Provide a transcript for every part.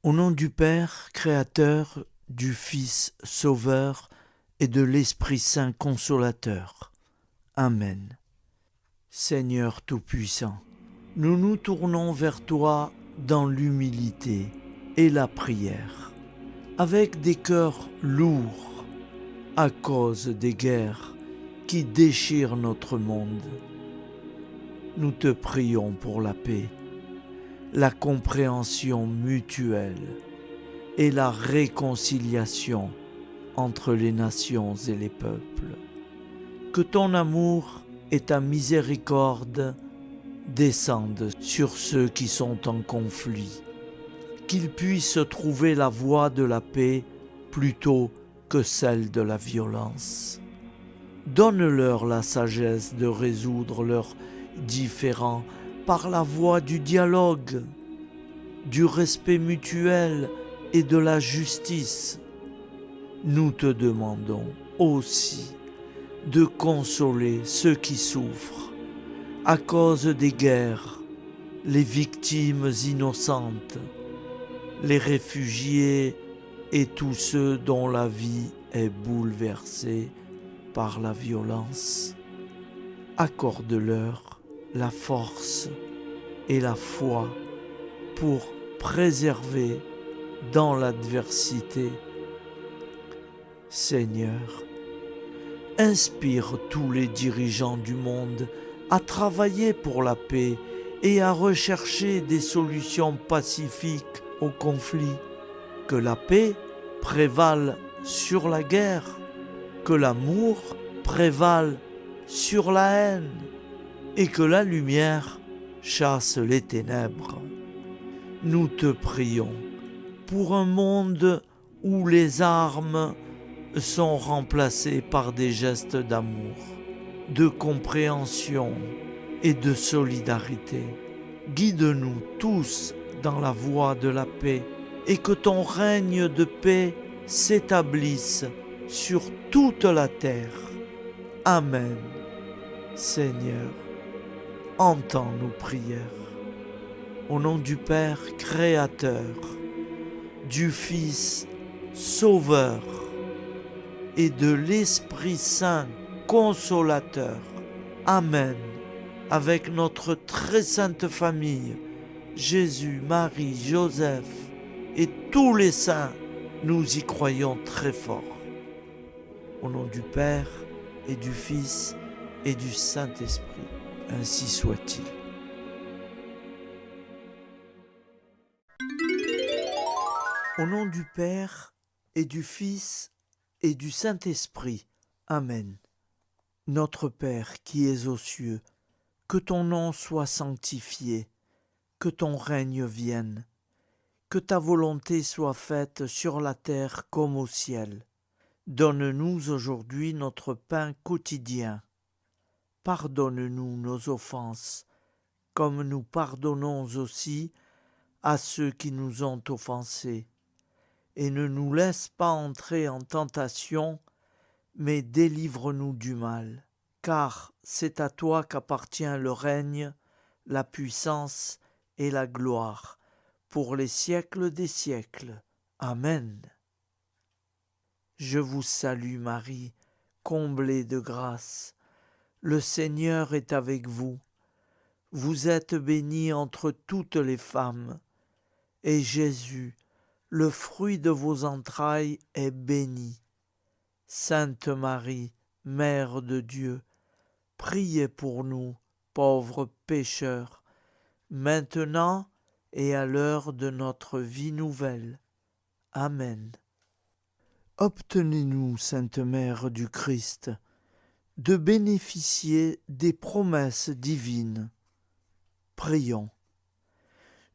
Au nom du Père, Créateur, du Fils, Sauveur et de l'Esprit Saint Consolateur. Amen. Seigneur Tout-Puissant, nous nous tournons vers toi dans l'humilité et la prière, avec des cœurs lourds à cause des guerres qui déchirent notre monde. Nous te prions pour la paix, la compréhension mutuelle et la réconciliation entre les nations et les peuples. Que ton amour et ta miséricorde descendent sur ceux qui sont en conflit, qu'ils puissent trouver la voie de la paix plutôt que celle de la violence. Donne-leur la sagesse de résoudre leurs différends par la voie du dialogue, du respect mutuel et de la justice. Nous te demandons aussi de consoler ceux qui souffrent à cause des guerres, les victimes innocentes, les réfugiés et tous ceux dont la vie est bouleversée par la violence. Accorde-leur la force et la foi pour préserver dans l'adversité. Seigneur, inspire tous les dirigeants du monde à travailler pour la paix et à rechercher des solutions pacifiques aux conflits. Que la paix prévale sur la guerre, que l'amour prévale sur la haine et que la lumière chasse les ténèbres. Nous te prions pour un monde où les armes sont remplacées par des gestes d'amour, de compréhension et de solidarité. Guide-nous tous dans la voie de la paix et que ton règne de paix s'établisse sur toute la terre. Amen. Seigneur, entends nos prières. Au nom du Père Créateur, du Fils Sauveur et de l'Esprit Saint Consolateur. Amen. Avec notre très sainte famille, Jésus, Marie, Joseph et tous les saints, nous y croyons très fort. Au nom du Père et du Fils et du Saint-Esprit, ainsi soit-il. Au nom du Père et du Fils et du Saint-Esprit. Amen. Notre Père qui es aux cieux, que ton nom soit sanctifié, que ton règne vienne, que ta volonté soit faite sur la terre comme au ciel. Donne-nous aujourd'hui notre pain quotidien. Pardonne-nous nos offenses, comme nous pardonnons aussi à ceux qui nous ont offensés. Et ne nous laisse pas entrer en tentation, mais délivre-nous du mal. Car c'est à toi qu'appartient le règne, la puissance et la gloire, pour les siècles des siècles. Amen. Je vous salue Marie, comblée de grâce. Le Seigneur est avec vous. Vous êtes bénie entre toutes les femmes, et Jésus, le fruit de vos entrailles, est béni. Sainte Marie, Mère de Dieu, priez pour nous, pauvres pécheurs, maintenant et à l'heure de notre vie nouvelle. Amen. Obtenez-nous, Sainte Mère du Christ, de bénéficier des promesses divines. Prions.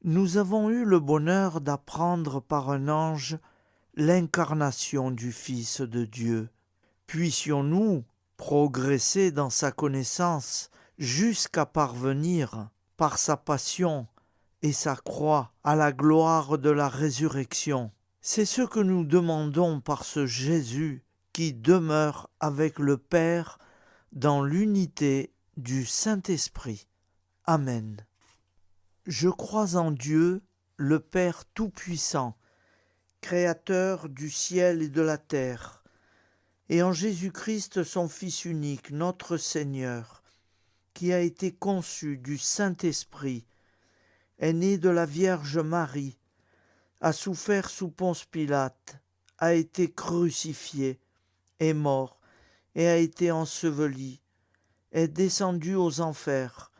Nous avons eu le bonheur d'apprendre par un ange l'incarnation du Fils de Dieu. Puissions-nous progresser dans sa connaissance jusqu'à parvenir, par sa passion et sa croix, à la gloire de la résurrection. C'est ce que nous demandons par ce Jésus qui demeure avec le Père dans l'unité du Saint-Esprit. Amen. Je crois en Dieu, le Père Tout-Puissant, Créateur du ciel et de la terre, et en Jésus-Christ, son Fils unique, notre Seigneur, qui a été conçu du Saint-Esprit, est né de la Vierge Marie, a souffert sous Ponce Pilate, a été crucifié, est mort et a été enseveli, est descendu aux enfers,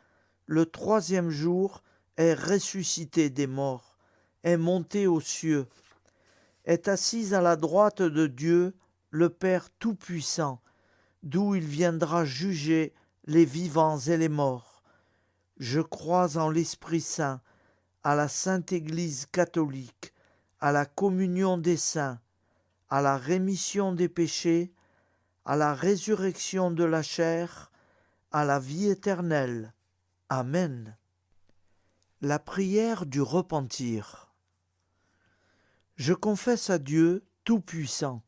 le troisième jour est ressuscité des morts, est monté aux cieux, est assis à la droite de Dieu, le Père Tout-Puissant, d'où il viendra juger les vivants et les morts. Je crois en l'Esprit Saint, à la Sainte Église catholique, à la communion des saints, à la rémission des péchés, à la résurrection de la chair, à la vie éternelle. Amen. La prière du repentir. Je confesse à Dieu Tout-Puissant.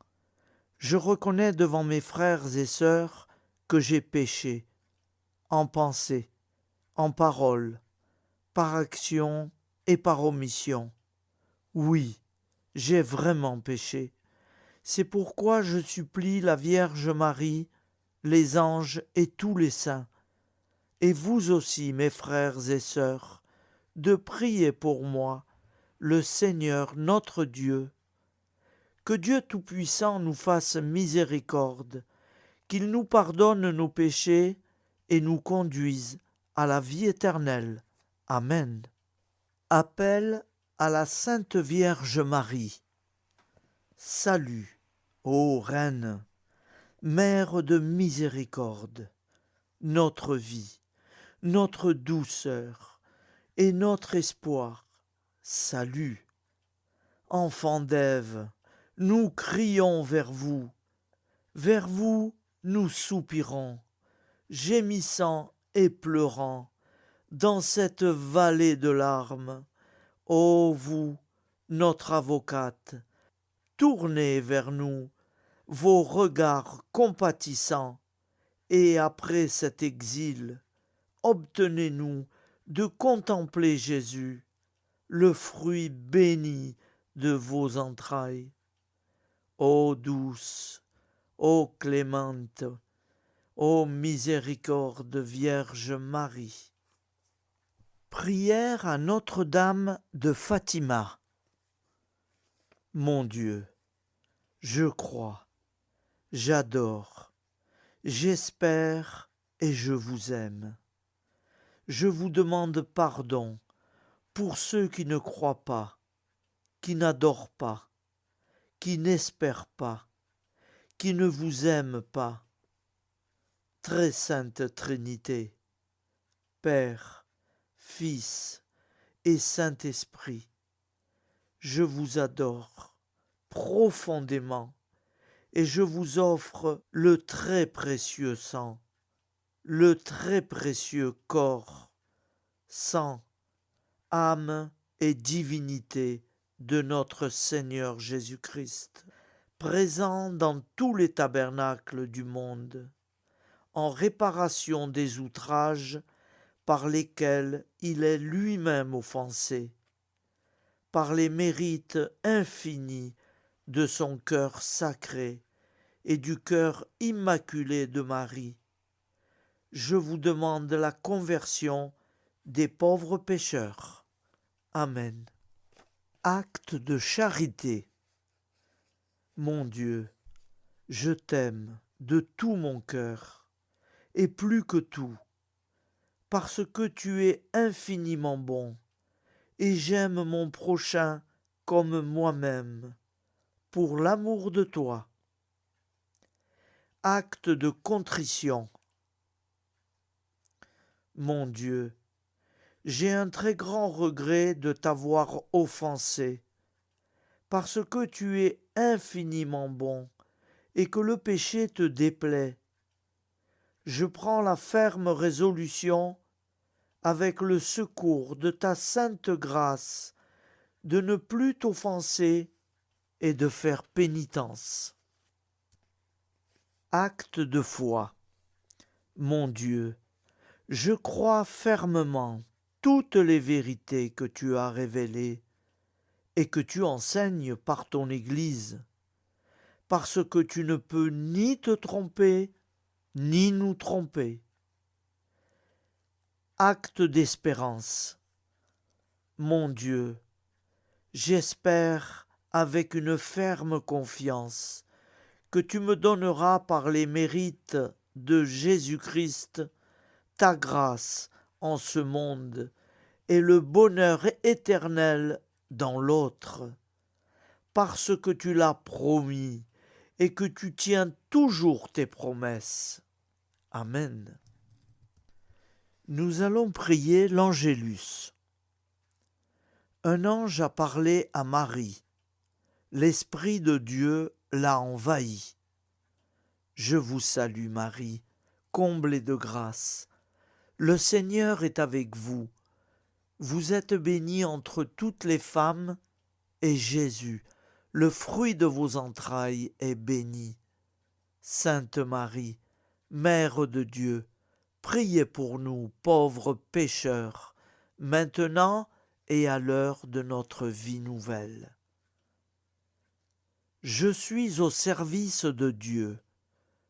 Je reconnais devant mes frères et sœurs que j'ai péché, en pensée, en parole, par action et par omission. Oui, j'ai vraiment péché. C'est pourquoi je supplie la Vierge Marie, les anges et tous les saints, et vous aussi, mes frères et sœurs, de prier pour moi, le Seigneur notre Dieu. Que Dieu Tout-Puissant nous fasse miséricorde, qu'il nous pardonne nos péchés et nous conduise à la vie éternelle. Amen. Appel à la Sainte Vierge Marie. Salut, ô Reine, Mère de miséricorde, notre vie, notre douceur et notre espoir. Salut. Enfants d'Ève, nous crions vers vous nous soupirons, gémissant et pleurant, dans cette vallée de larmes. Ô vous, notre avocate, tournez vers nous vos regards compatissants, et après cet exil, obtenez-nous de contempler Jésus, le fruit béni de vos entrailles. Ô douce, ô clémente, ô miséricorde Vierge Marie. Prière à Notre-Dame de Fatima. Mon Dieu, je crois, j'adore, j'espère et je vous aime. Je vous demande pardon pour ceux qui ne croient pas, qui n'adorent pas, qui n'espèrent pas, qui ne vous aiment pas. Très sainte Trinité, Père, Fils et Saint-Esprit, je vous adore profondément et je vous offre le très précieux sang, le très précieux corps, sang, âme et divinité de notre Seigneur Jésus-Christ, présent dans tous les tabernacles du monde, en réparation des outrages par lesquels il est lui-même offensé, par les mérites infinis de son cœur sacré et du cœur immaculé de Marie. Je vous demande la conversion des pauvres pécheurs. Amen. Acte de charité. Mon Dieu, je t'aime de tout mon cœur, et plus que tout, parce que tu es infiniment bon, et j'aime mon prochain comme moi-même, pour l'amour de toi. Acte de contrition. Mon Dieu, j'ai un très grand regret de t'avoir offensé, parce que tu es infiniment bon, et que le péché te déplaît. Je prends la ferme résolution, avec le secours de ta sainte grâce, de ne plus t'offenser et de faire pénitence. Acte de foi. Mon Dieu, je crois fermement toutes les vérités que tu as révélées, et que tu enseignes par ton Église, parce que tu ne peux ni te tromper, ni nous tromper. Acte d'espérance. Mon Dieu, j'espère avec une ferme confiance que tu me donneras par les mérites de Jésus-Christ ta grâce en ce monde et le bonheur éternel dans l'autre, parce que tu l'as promis et que tu tiens toujours tes promesses. Amen. Nous allons prier l'Angélus. Un ange a parlé à Marie. L'Esprit de Dieu l'a envahi. Je vous salue Marie, comblée de grâce. Le Seigneur est avec vous. Vous êtes bénie entre toutes les femmes, et Jésus, le fruit de vos entrailles, est béni. Sainte Marie, Mère de Dieu, priez pour nous, pauvres pécheurs, maintenant et à l'heure de notre vie nouvelle. Je suis au service de Dieu.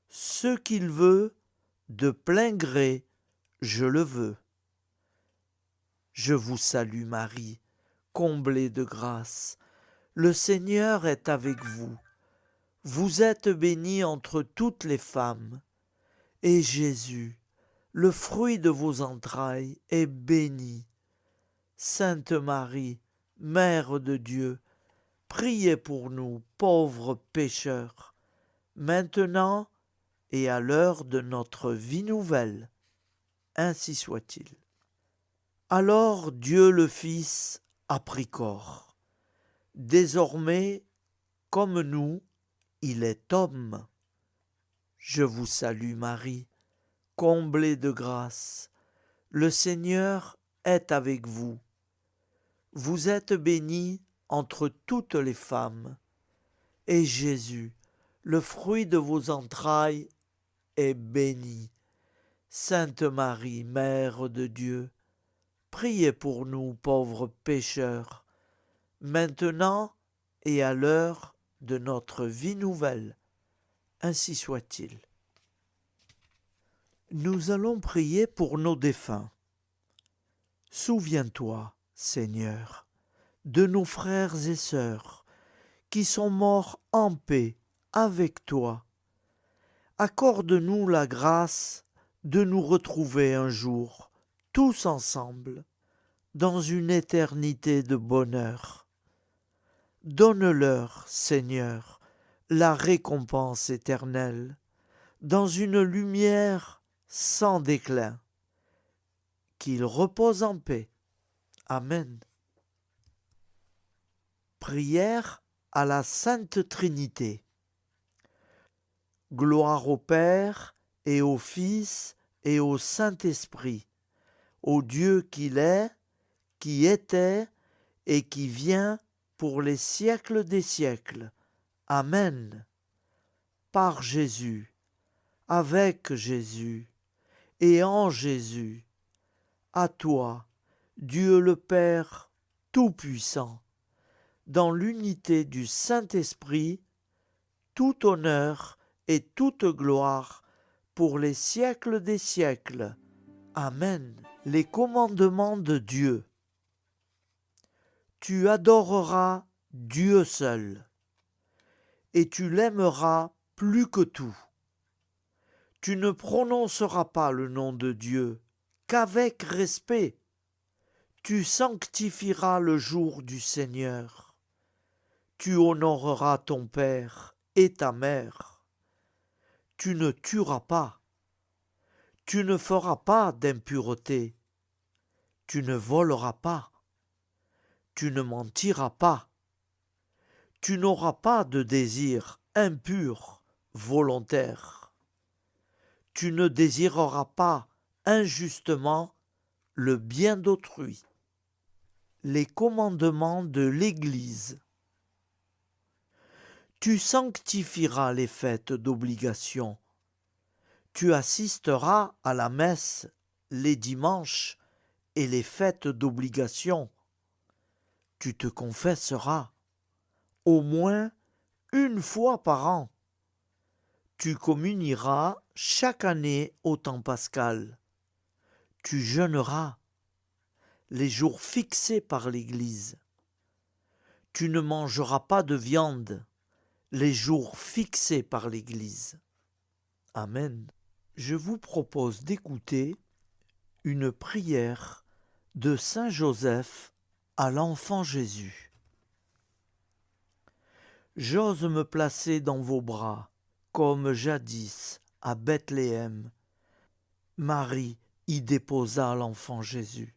Ce qu'il veut, de plein gré, je le veux. Je vous salue Marie, comblée de grâce. Le Seigneur est avec vous. Vous êtes bénie entre toutes les femmes, et Jésus, le fruit de vos entrailles, est béni. Sainte Marie, Mère de Dieu, priez pour nous, pauvres pécheurs, maintenant et à l'heure de notre vie nouvelle. Ainsi soit-il. Alors Dieu le Fils a pris corps. Désormais, comme nous, il est homme. Je vous salue Marie, comblée de grâce. Le Seigneur est avec vous. Vous êtes bénie entre toutes les femmes, et Jésus, le fruit de vos entrailles, est béni. Sainte Marie, Mère de Dieu, priez pour nous pauvres pécheurs, maintenant et à l'heure de notre vie nouvelle. Ainsi soit-il. Nous allons prier pour nos défunts. Souviens-toi, Seigneur, de nos frères et sœurs qui sont morts en paix avec toi. Accorde-nous la grâce de nous retrouver un jour, tous ensemble, dans une éternité de bonheur. Donne-leur, Seigneur, la récompense éternelle, dans une lumière sans déclin. Qu'ils reposent en paix. Amen. Prière à la Sainte Trinité. Gloire au Père et au Fils et au Saint-Esprit, au Dieu qu'il est, qui était et qui vient pour les siècles des siècles. Amen. Par Jésus, avec Jésus et en Jésus, à toi, Dieu le Père Tout-Puissant, dans l'unité du Saint-Esprit, tout honneur et toute gloire pour les siècles des siècles. Amen. Les commandements de Dieu. Tu adoreras Dieu seul, et tu l'aimeras plus que tout. Tu ne prononceras pas le nom de Dieu qu'avec respect. Tu sanctifieras le jour du Seigneur. Tu honoreras ton père et ta mère. Tu ne tueras pas. Tu ne feras pas d'impureté. Tu ne voleras pas. Tu ne mentiras pas. Tu n'auras pas de désir impur, volontaire. Tu ne désireras pas injustement le bien d'autrui. Les commandements de l'Église. Tu sanctifieras les fêtes d'obligation. Tu assisteras à la messe les dimanches et les fêtes d'obligation. tu te confesseras au moins une fois par an. Tu communieras chaque année au temps pascal. Tu jeûneras les jours fixés par l'Église. Tu ne mangeras pas de viande les jours fixés par l'Église. Amen. Je vous propose d'écouter une prière de Saint Joseph à l'enfant Jésus. J'ose me placer dans vos bras, comme jadis à Bethléem. Marie y déposa l'enfant Jésus.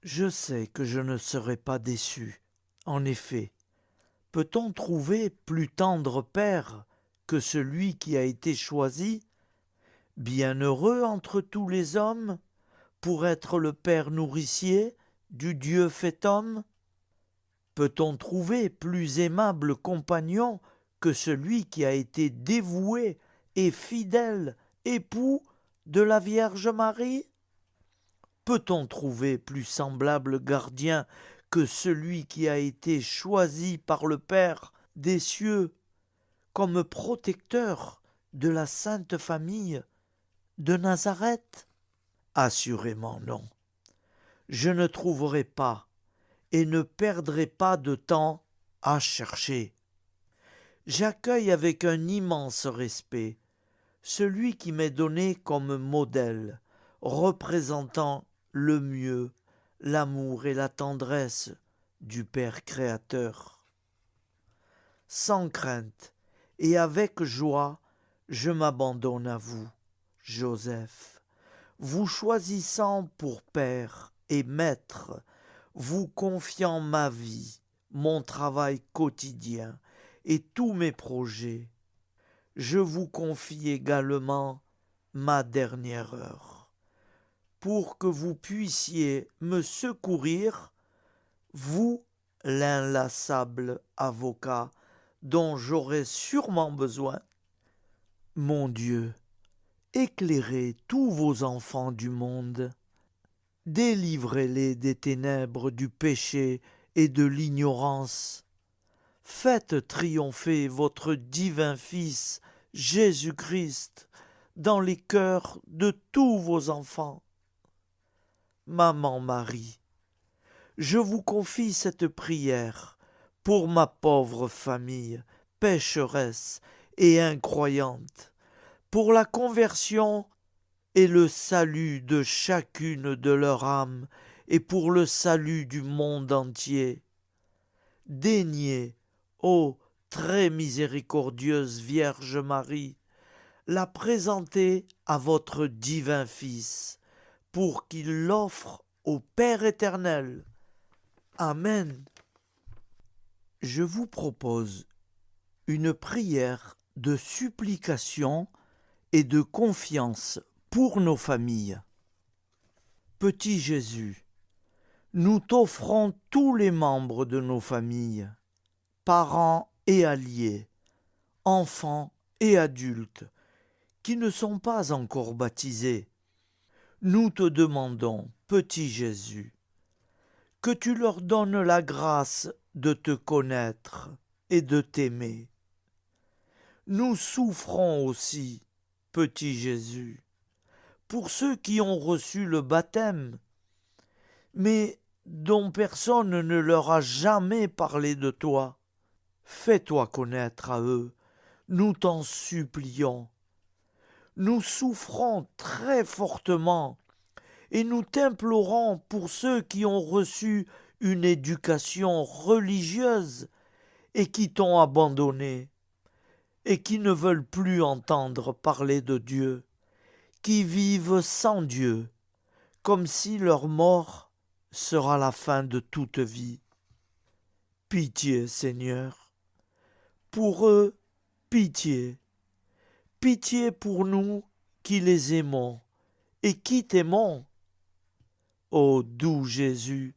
Je sais que je ne serai pas déçu. En effet, peut-on trouver plus tendre père que celui qui a été choisi, bienheureux entre tous les hommes, pour être le père nourricier du Dieu fait homme? Peut-on trouver plus aimable compagnon que celui qui a été dévoué et fidèle époux de la Vierge Marie? Peut-on trouver plus semblable gardien que celui qui a été choisi par le Père des cieux comme protecteur de la Sainte Famille de Nazareth? Assurément non. Je ne trouverai pas et ne perdrai pas de temps à chercher. J'accueille avec un immense respect celui qui m'est donné comme modèle, représentant le mieux l'amour et la tendresse du Père créateur. Sans crainte et avec joie, je m'abandonne à vous, Joseph, vous choisissant pour Père et Maître, vous confiant ma vie, mon travail quotidien et tous mes projets. Je vous confie également ma dernière heure, pour que vous puissiez me secourir, vous, l'inlassable avocat dont j'aurai sûrement besoin. Mon Dieu, éclairez tous vos enfants du monde, délivrez-les des ténèbres du péché et de l'ignorance. Faites triompher votre divin Fils, Jésus-Christ, dans les cœurs de tous vos enfants. Maman Marie, je vous confie cette prière pour ma pauvre famille, pécheresse et incroyante, pour la conversion et le salut de chacune de leurs âmes et pour le salut du monde entier. Daignez, ô très miséricordieuse Vierge Marie, la présenter à votre divin Fils, pour qu'il l'offre au Père éternel. Amen. Je vous propose une prière de supplication et de confiance pour nos familles. Petit Jésus, nous t'offrons tous les membres de nos familles, parents et alliés, enfants et adultes, qui ne sont pas encore baptisés. Nous te demandons, petit Jésus, que tu leur donnes la grâce de te connaître et de t'aimer. Nous souffrons aussi, petit Jésus, pour ceux qui ont reçu le baptême, mais dont personne ne leur a jamais parlé de toi. Fais-toi connaître à eux, nous t'en supplions. Nous souffrons très fortement et nous t'implorons pour ceux qui ont reçu une éducation religieuse et qui t'ont abandonné et qui ne veulent plus entendre parler de Dieu, qui vivent sans Dieu, comme si leur mort sera la fin de toute vie. Pitié, Seigneur, pour eux, pitié. Pitié pour nous qui les aimons et qui t'aimons. Ô doux Jésus,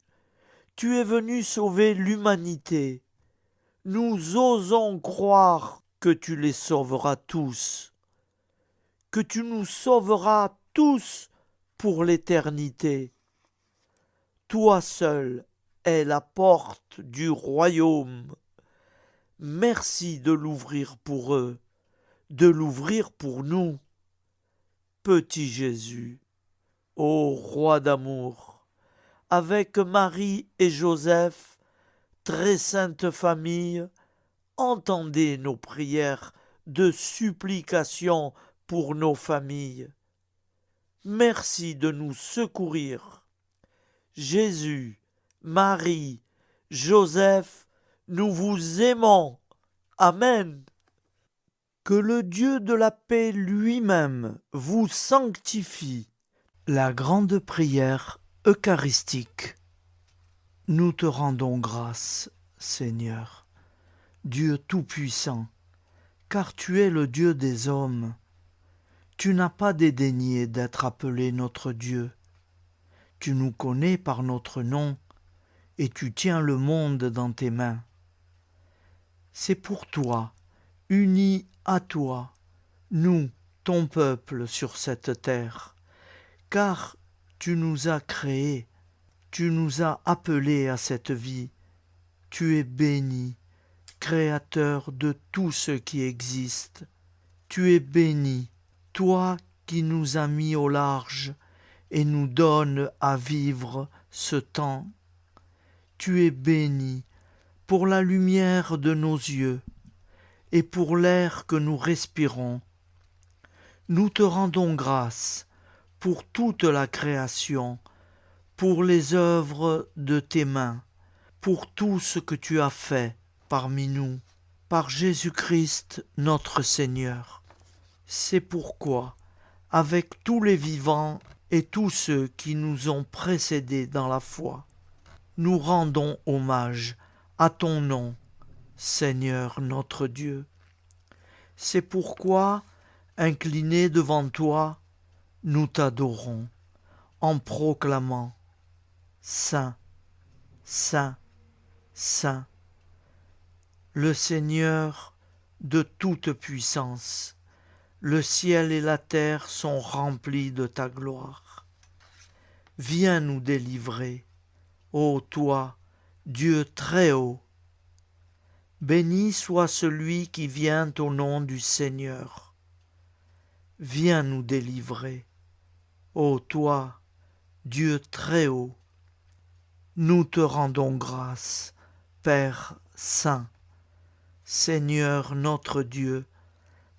tu es venu sauver l'humanité. Nous osons croire que tu les sauveras tous, que tu nous sauveras tous pour l'éternité. Toi seul est la porte du royaume. Merci de l'ouvrir pour eux, de l'ouvrir pour nous. Petit Jésus, ô roi d'amour, avec Marie et Joseph, très sainte famille, entendez nos prières de supplication pour nos familles. Merci de nous secourir. Jésus, Marie, Joseph, nous vous aimons. Amen. Que le Dieu de la paix lui-même vous sanctifie. La grande prière eucharistique. Nous te rendons grâce, Seigneur, Dieu Tout-Puissant, car tu es le Dieu des hommes. Tu n'as pas dédaigné d'être appelé notre Dieu. Tu nous connais par notre nom, et tu tiens le monde dans tes mains. C'est pour toi, unis à toi, nous, ton peuple sur cette terre, car tu nous as créés, tu nous as appelés à cette vie. Tu es béni, Créateur de tout ce qui existe. Tu es béni, toi qui nous as mis au large et nous donnes à vivre ce temps. Tu es béni pour la lumière de nos yeux et pour l'air que nous respirons. Nous te rendons grâce pour toute la création, pour les œuvres de tes mains, pour tout ce que tu as fait parmi nous, par Jésus-Christ notre Seigneur. C'est pourquoi, avec tous les vivants et tous ceux qui nous ont précédés dans la foi, nous rendons hommage à ton nom, Seigneur notre Dieu. C'est pourquoi, inclinés devant toi, nous t'adorons, en proclamant « Saint, Saint, Saint, le Seigneur de toute puissance, le ciel et la terre sont remplis de ta gloire. Viens nous délivrer, ô toi, Dieu très haut. Béni soit celui qui vient au nom du Seigneur. Viens nous délivrer, ô toi, Dieu très haut. Nous te rendons grâce, Père Saint, Seigneur notre Dieu,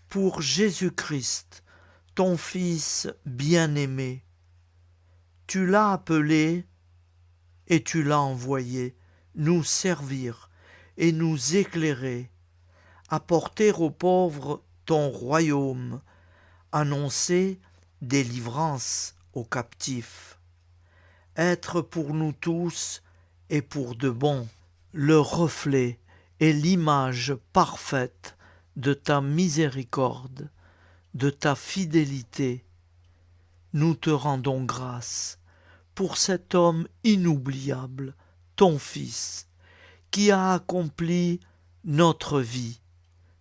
pour Jésus-Christ, ton Fils bien-aimé. Tu l'as appelé et tu l'as envoyé nous servir et nous éclairer, apporter aux pauvres ton royaume, annoncer délivrance aux captifs, être pour nous tous et pour de bon le reflet et l'image parfaite de ta miséricorde, de ta fidélité. Nous te rendons grâce pour cet homme inoubliable, ton Fils, qui a accompli notre vie,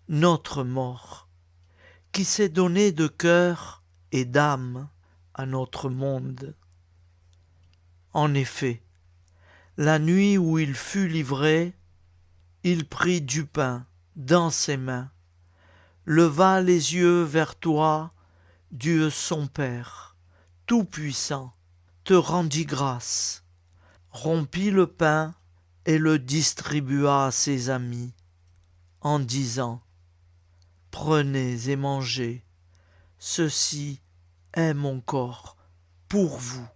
notre mort, qui s'est donné de cœur et d'âme à notre monde. En effet, la nuit où il fut livré, il prit du pain dans ses mains, leva les yeux vers toi, Dieu son Père, Tout-Puissant, te rendit grâce, rompit le pain et le distribua à ses amis, en disant « Prenez et mangez, ceci est mon corps pour vous.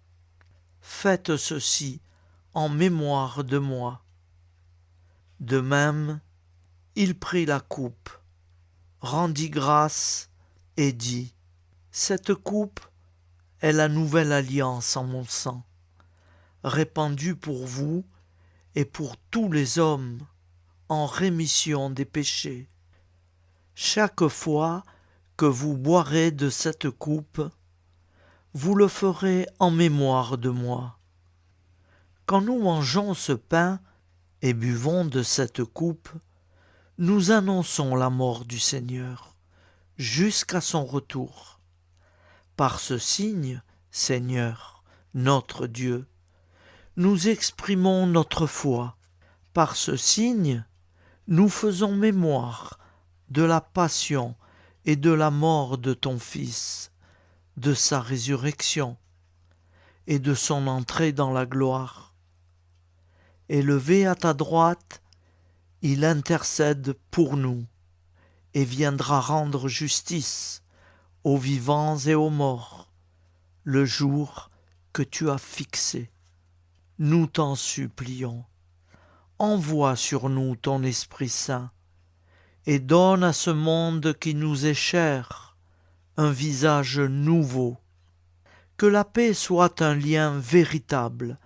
Faites ceci en mémoire de moi. » De même, il prit la coupe, rendit grâce et dit « Cette coupe est la nouvelle alliance en mon sang, répandue pour vous et pour tous les hommes en rémission des péchés. Chaque fois que vous boirez de cette coupe, vous le ferez en mémoire de moi. Quand nous mangeons ce pain et buvons de cette coupe, nous annonçons la mort du Seigneur jusqu'à son retour. Par ce signe, Seigneur, notre Dieu, nous exprimons notre foi. Par ce signe, nous faisons mémoire de la passion et de la mort de ton Fils, de sa résurrection et de son entrée dans la gloire. Élevé à ta droite, il intercède pour nous et viendra rendre justice aux vivants et aux morts, le jour que tu as fixé. Nous t'en supplions, envoie sur nous ton Esprit Saint et donne à ce monde qui nous est cher un visage nouveau. Que la paix soit un lien véritable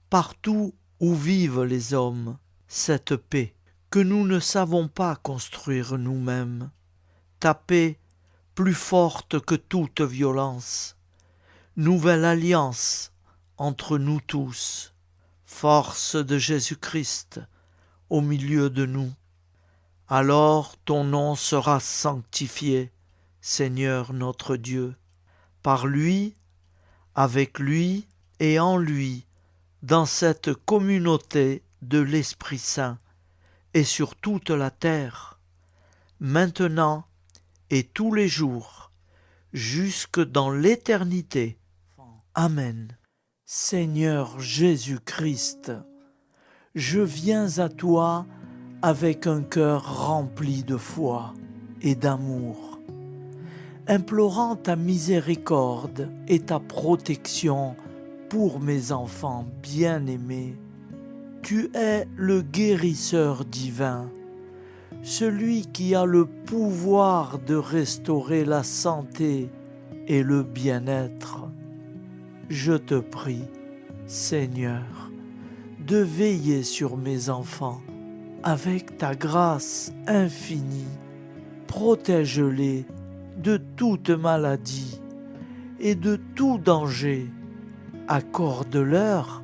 partout où vivent les hommes, cette paix que nous ne savons pas construire nous-mêmes. Ta paix plus forte que toute violence. Nouvelle alliance entre nous tous. Force de Jésus-Christ au milieu de nous. Alors ton nom sera sanctifié, Seigneur notre Dieu. Par lui, avec lui et en lui, dans cette communauté de l'Esprit Saint et sur toute la terre, maintenant et tous les jours, jusque dans l'éternité. Amen. Seigneur Jésus-Christ, je viens à toi avec un cœur rempli de foi et d'amour, implorant ta miséricorde et ta protection pour mes enfants bien-aimés. Tu es le guérisseur divin, celui qui a le pouvoir de restaurer la santé et le bien-être. Je te prie, Seigneur, de veiller sur mes enfants avec ta grâce infinie. Protège-les de toute maladie et de tout danger. Accorde-leur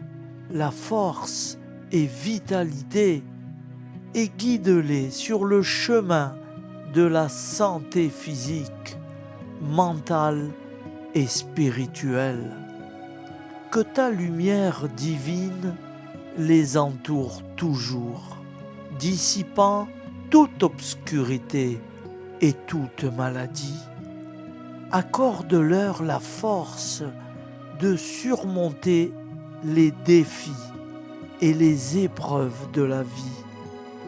la force et vitalité et guide-les sur le chemin de la santé physique, mentale et spirituelle. Que ta lumière divine les entoure toujours, dissipant toute obscurité et toute maladie. Accorde-leur la force de surmonter les défis et les épreuves de la vie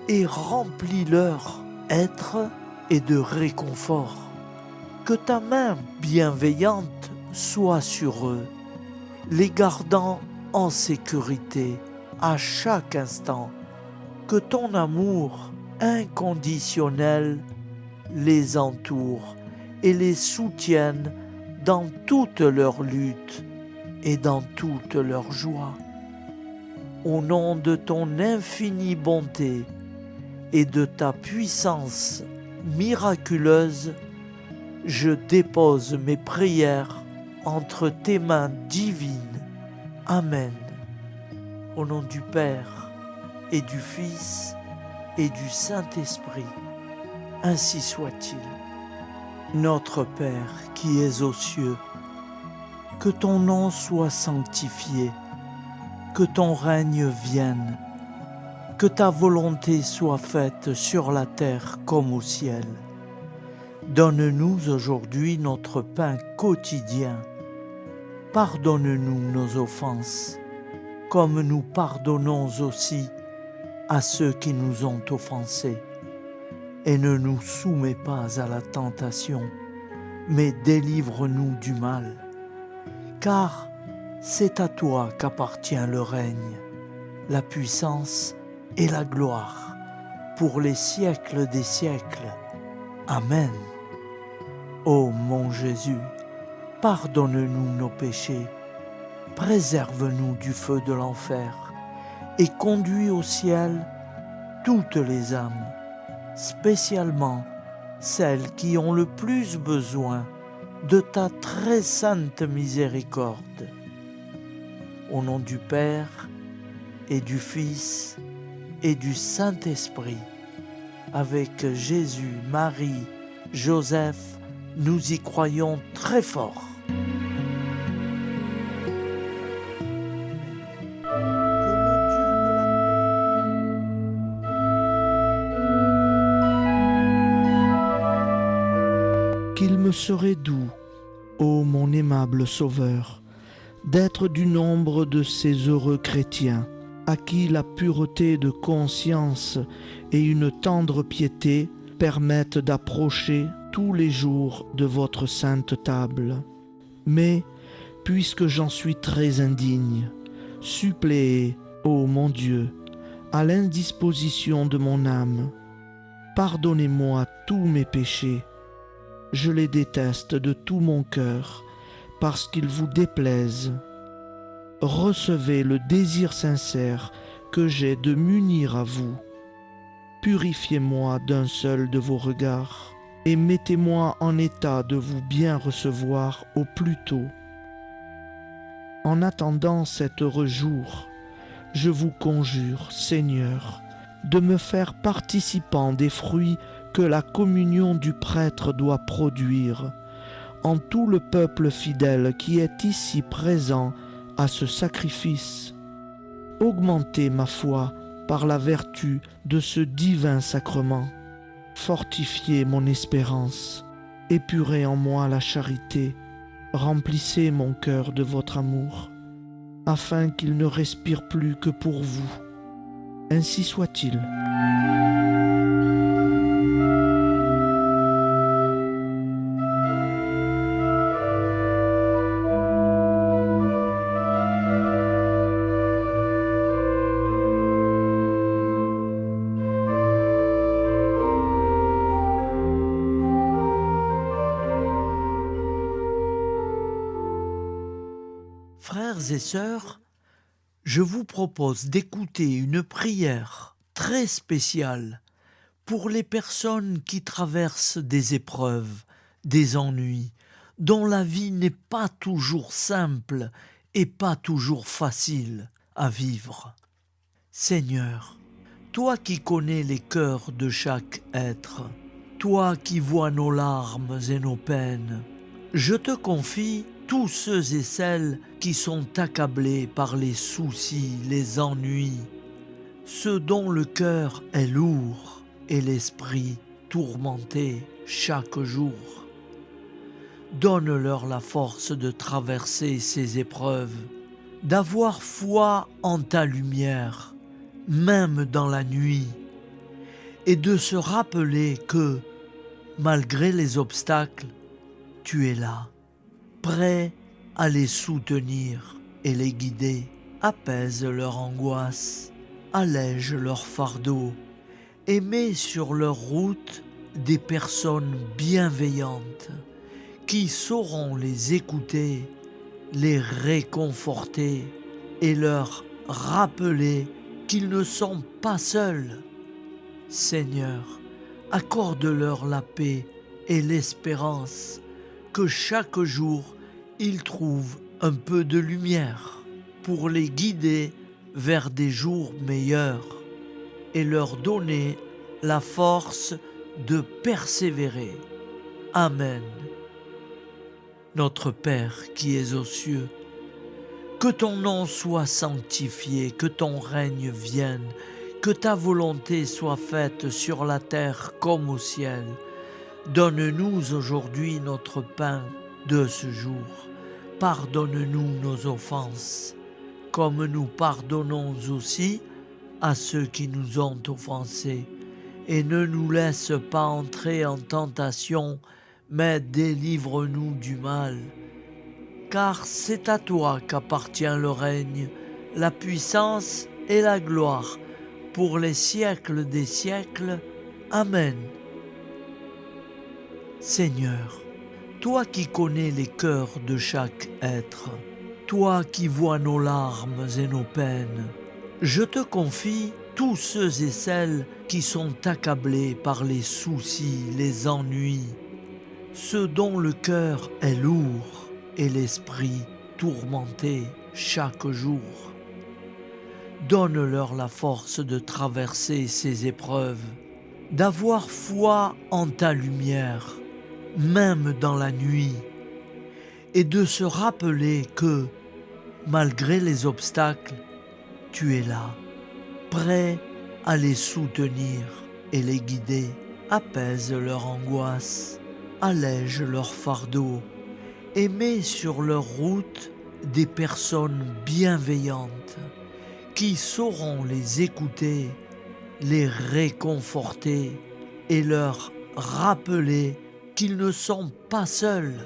et remplis-leur être et de réconfort. Que ta main bienveillante soit sur eux, les gardant en sécurité à chaque instant. Que ton amour inconditionnel les entoure et les soutienne dans toute leur lutte et dans toute leur joie. Au nom de ton infinie bonté et de ta puissance miraculeuse, je dépose mes prières entre tes mains divines. Amen. Au nom du Père et du Fils et du Saint-Esprit, ainsi soit-il. Notre Père qui es aux cieux, que ton nom soit sanctifié, que ton règne vienne, que ta volonté soit faite sur la terre comme au ciel. Donne-nous aujourd'hui notre pain quotidien. Pardonne-nous nos offenses, comme nous pardonnons aussi à ceux qui nous ont offensés. Et ne nous soumets pas à la tentation, mais délivre-nous du mal. Car c'est à toi qu'appartient le règne, la puissance et la gloire, pour les siècles des siècles. Amen. Ô mon Jésus, pardonne-nous nos péchés, préserve-nous du feu de l'enfer, et conduis au ciel toutes les âmes, spécialement celles qui ont le plus besoin de ta très sainte miséricorde. Au nom du Père et du Fils et du Saint-Esprit, avec Jésus, Marie, Joseph, nous y croyons très fort. me serait doux, ô mon aimable Sauveur, d'être du nombre de ces heureux chrétiens à qui la pureté de conscience et une tendre piété permettent d'approcher tous les jours de votre sainte table. Mais, puisque j'en suis très indigne, suppléez, ô mon Dieu, à l'indisposition de mon âme. Pardonnez-moi tous mes péchés. Je les déteste de tout mon cœur, parce qu'ils vous déplaisent. Recevez le désir sincère que j'ai de m'unir à vous. Purifiez-moi d'un seul de vos regards, et mettez-moi en état de vous bien recevoir au plus tôt. En attendant cet heureux jour, je vous conjure, Seigneur, de me faire participant des fruits que la communion du prêtre doit produire, en tout le peuple fidèle qui est ici présent à ce sacrifice. Augmentez ma foi par la vertu de ce divin sacrement. Fortifiez mon espérance, épurez en moi la charité, remplissez mon cœur de votre amour, afin qu'il ne respire plus que pour vous. Ainsi soit-il. Frères et sœurs, je vous propose d'écouter une prière très spéciale pour les personnes qui traversent des épreuves, des ennuis, dont la vie n'est pas toujours simple et pas toujours facile à vivre. Seigneur, toi qui connais les cœurs de chaque être, toi qui vois nos larmes et nos peines, je te confie tous ceux et celles qui sont accablés par les soucis, les ennuis, ceux dont le cœur est lourd et l'esprit tourmenté chaque jour. Donne-leur la force de traverser ces épreuves, d'avoir foi en ta lumière, même dans la nuit, et de se rappeler que, malgré les obstacles, tu es là, prêt à les soutenir et les guider. Apaise leur angoisse, allège leur fardeau, et mets sur leur route des personnes bienveillantes qui sauront les écouter, les réconforter et leur rappeler qu'ils ne sont pas seuls. Seigneur, accorde-leur la paix et l'espérance, que chaque jour ils trouvent un peu de lumière pour les guider vers des jours meilleurs et leur donner la force de persévérer. Amen. Notre Père qui es aux cieux, que ton nom soit sanctifié, que ton règne vienne, que ta volonté soit faite sur la terre comme au ciel. Donne-nous aujourd'hui notre pain de ce jour. Pardonne-nous nos offenses, comme nous pardonnons aussi à ceux qui nous ont offensés. Et ne nous laisse pas entrer en tentation, mais délivre-nous du mal. Car c'est à toi qu'appartient le règne, la puissance et la gloire, pour les siècles des siècles. Amen. Seigneur, toi qui connais les cœurs de chaque être, toi qui vois nos larmes et nos peines, je te confie tous ceux et celles qui sont accablés par les soucis, les ennuis, ceux dont le cœur est lourd et l'esprit tourmenté chaque jour. Donne-leur la force de traverser ces épreuves, d'avoir foi en ta lumière, même dans la nuit, et de se rappeler que, malgré les obstacles, tu es là, prêt à les soutenir et les guider. Apaise leur angoisse, allège leur fardeau et met sur leur route des personnes bienveillantes qui sauront les écouter, les réconforter et leur rappeler qu'ils ne sont pas seuls.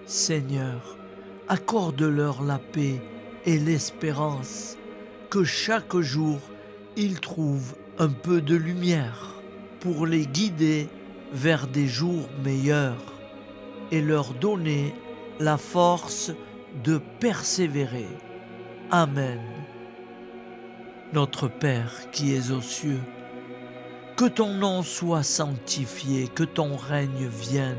Seigneur, accorde-leur la paix et l'espérance, que chaque jour ils trouvent un peu de lumière pour les guider vers des jours meilleurs et leur donner la force de persévérer. Amen. Notre Père qui es aux cieux, que ton nom soit sanctifié, que ton règne vienne,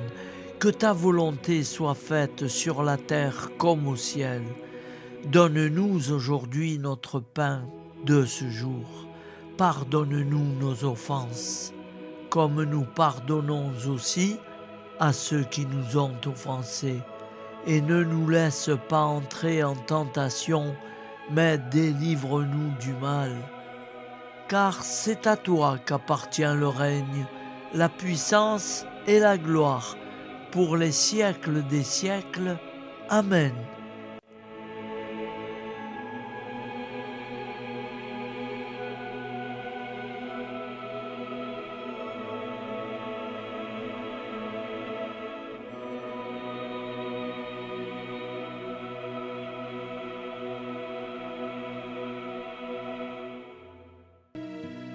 que ta volonté soit faite sur la terre comme au ciel. Donne-nous aujourd'hui notre pain de ce jour. Pardonne-nous nos offenses, comme nous pardonnons aussi à ceux qui nous ont offensés. Et ne nous laisse pas entrer en tentation, mais délivre-nous du mal. Car c'est à toi qu'appartient le règne, la puissance et la gloire, pour les siècles des siècles. Amen.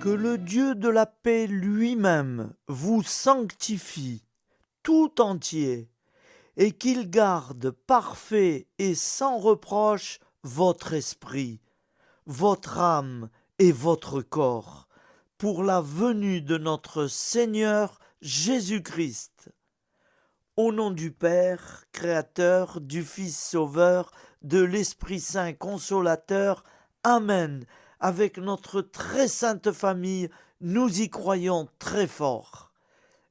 Que le Dieu de la paix lui-même vous sanctifie tout entier, et qu'il garde parfait et sans reproche votre esprit, votre âme et votre corps, pour la venue de notre Seigneur Jésus-Christ. Au nom du Père, Créateur, du Fils Sauveur, de l'Esprit Saint Consolateur. Amen. Avec notre très sainte famille, nous y croyons très fort.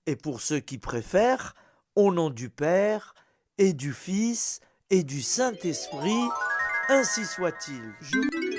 Et pour ceux qui préfèrent, au nom du Père, et du Fils, et du Saint-Esprit, ainsi soit-il.